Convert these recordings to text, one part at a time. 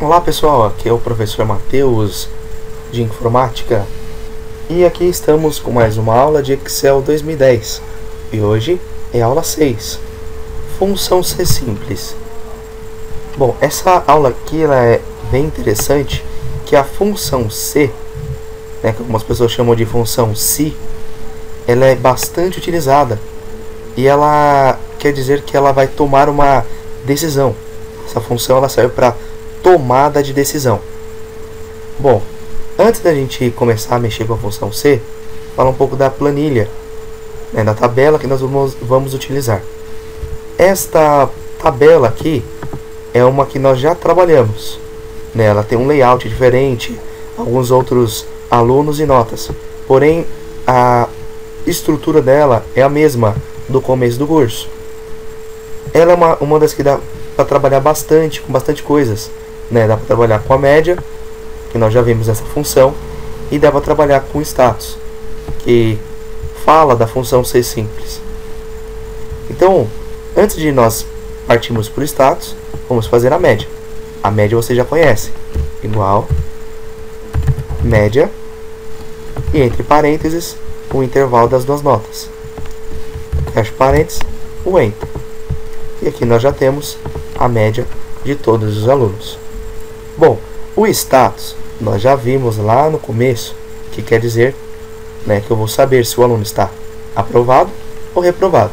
Olá pessoal, aqui é o professor Matheus de Informática e aqui estamos com mais uma aula de Excel 2010 e hoje é a aula 6, Função C simples. Bom, essa aula aqui ela é bem interessante, que a função C, né, que algumas pessoas chamam de função SI, ela é bastante utilizada e ela quer dizer que ela vai tomar uma decisão. Essa função ela serve para tomada de decisão. Bom, antes da gente começar a mexer com a função C, falar um pouco da planilha, né, da tabela que nós vamos utilizar. Esta tabela aqui é uma que nós já trabalhamos, né, ela tem um layout diferente, alguns outros alunos e notas, porém a estrutura dela é a mesma do começo do curso. Ela é uma das que dá para trabalhar bastante, com bastante coisas, né? Dá para trabalhar com a média, que nós já vimos essa função, e dá para trabalhar com status, que fala da função C simples. Então, antes de nós partirmos para o status, vamos fazer a média. A média você já conhece, igual média, e entre parênteses, o intervalo das duas notas. Fecha parênteses, o enter. E aqui nós já temos a média de todos os alunos. Bom, o status nós já vimos lá no começo, que quer dizer, né, que eu vou saber se o aluno está aprovado ou reprovado.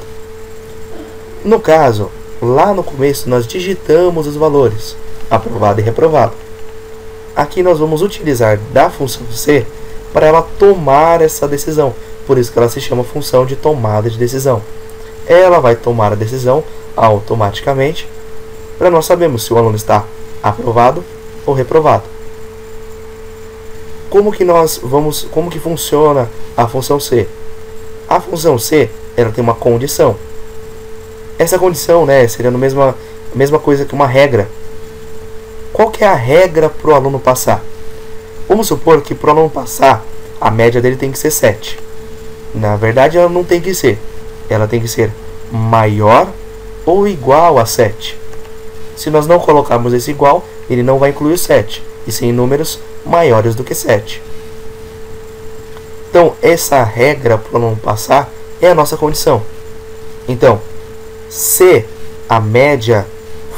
No caso, lá no começo nós digitamos os valores, aprovado e reprovado. Aqui nós vamos utilizar da função C para ela tomar essa decisão, por isso que ela se chama função de tomada de decisão. Ela vai tomar a decisão automaticamente para nós sabermos se o aluno está aprovado ou reprovado. Como que funciona a função C? A função C, ela tem uma condição. Essa condição, né, seria a mesma coisa que uma regra. Qual que é a regra para o aluno passar? Vamos supor que para o aluno passar, a média dele tem que ser 7. Na verdade, ela não tem que ser. Ela tem que ser maior ou igual a 7. Se nós não colocarmos esse igual, ele não vai incluir o 7, e sim números maiores do que 7. Então, essa regra para não passar é a nossa condição. Então, se a média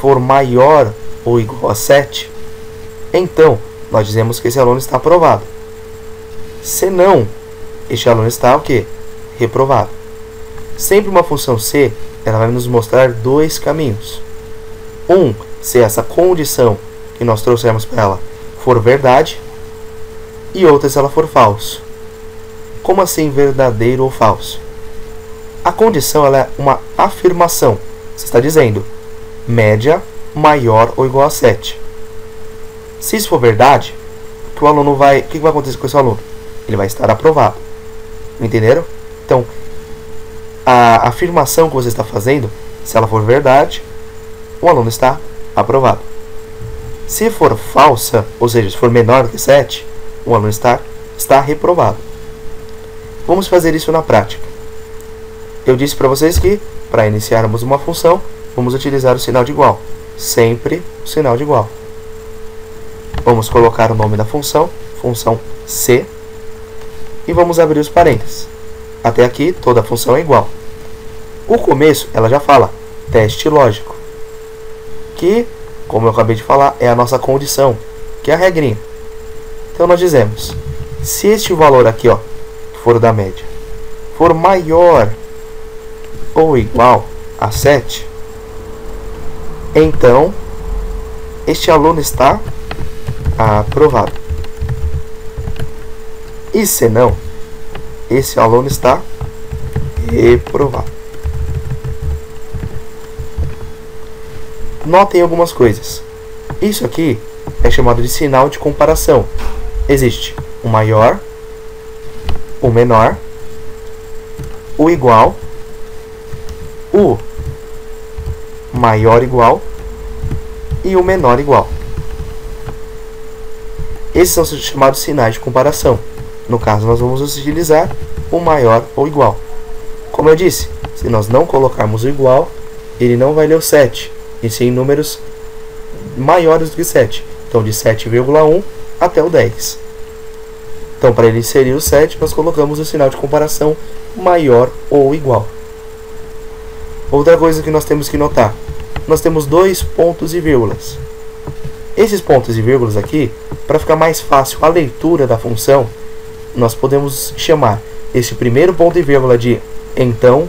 for maior ou igual a 7, então nós dizemos que esse aluno está aprovado. Se não, este aluno está o quê? Reprovado. Sempre uma função C, ela vai nos mostrar dois caminhos. Se essa condição que nós trouxemos para ela for verdade, e outra se ela for falso. Como assim verdadeiro ou falso? A condição ela é uma afirmação. Você está dizendo média maior ou igual a 7. Se isso for verdade, o que vai acontecer com esse aluno? Ele vai estar aprovado. Entenderam? Então, a afirmação que você está fazendo, se ela for verdade, o aluno está aprovado. Se for falsa, ou seja, se for menor do que 7, o aluno está reprovado. Vamos fazer isso na prática. Eu disse para vocês que, para iniciarmos uma função, vamos utilizar o sinal de igual. Sempre o sinal de igual. Vamos colocar o nome da função, função C, e vamos abrir os parênteses. Até aqui, toda a função é igual. O começo, ela já fala, teste lógico, que, como eu acabei de falar, é a nossa condição, que é a regrinha. Então, nós dizemos, se este valor aqui, ó, que for o da média, for maior ou igual a 7, então, este aluno está aprovado. E se não, esse aluno está reprovado. Notem algumas coisas. Isso aqui é chamado de sinal de comparação. Existe o maior, o menor, o igual, o maior igual e o menor igual. Esses são os chamados sinais de comparação. No caso, nós vamos utilizar o maior ou igual. Como eu disse, se nós não colocarmos o igual, ele não vai ler o 7, e sim números maiores do que 7. Então, de 7,1 até o 10. Então, para ele inserir o 7, nós colocamos o sinal de comparação maior ou igual. Outra coisa que nós temos que notar. Nós temos dois pontos e vírgulas. Esses pontos e vírgulas aqui, para ficar mais fácil a leitura da função, nós podemos chamar esse primeiro ponto e vírgula de então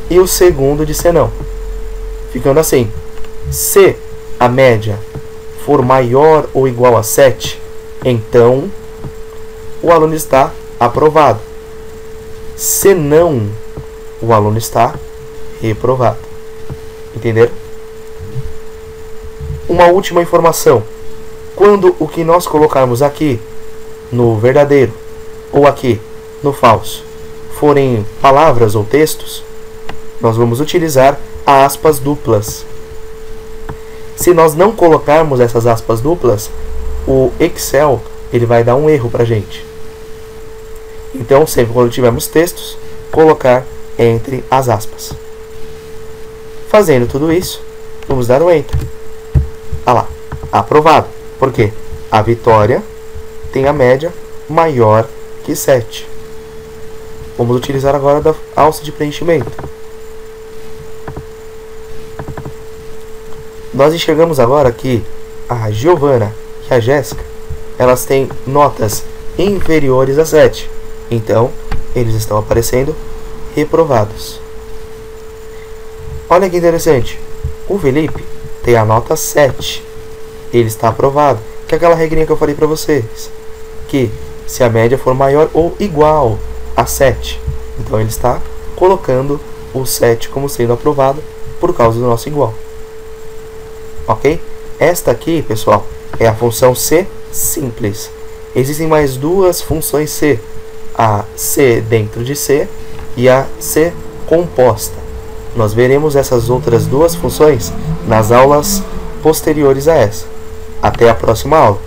e o segundo de senão. Ficando assim, se a média for maior ou igual a 7, então o aluno está aprovado. Se não, o aluno está reprovado. Entenderam? Uma última informação. Quando o que nós colocarmos aqui no verdadeiro ou aqui no falso forem palavras ou textos, nós vamos utilizar aspas duplas. Se nós não colocarmos essas aspas duplas, o Excel ele vai dar um erro para a gente. Então, sempre quando tivermos textos, colocar entre as aspas. Fazendo tudo isso, vamos dar um Enter. Ah lá, aprovado. Por quê? A Vitória tem a média maior que 7. Vamos utilizar agora da alça de preenchimento. Nós enxergamos agora que a Giovana e a Jéssica, elas têm notas inferiores a 7. Então, eles estão aparecendo reprovados. Olha que interessante. O Felipe tem a nota 7. Ele está aprovado. Que é aquela regrinha que eu falei para vocês. Que se a média for maior ou igual a 7, então ele está colocando o 7 como sendo aprovado por causa do nosso igual. Ok? Esta aqui, pessoal, é a função C simples. Existem mais duas funções C. A C dentro de C e a C composta. Nós veremos essas outras duas funções nas aulas posteriores a essa. Até a próxima aula.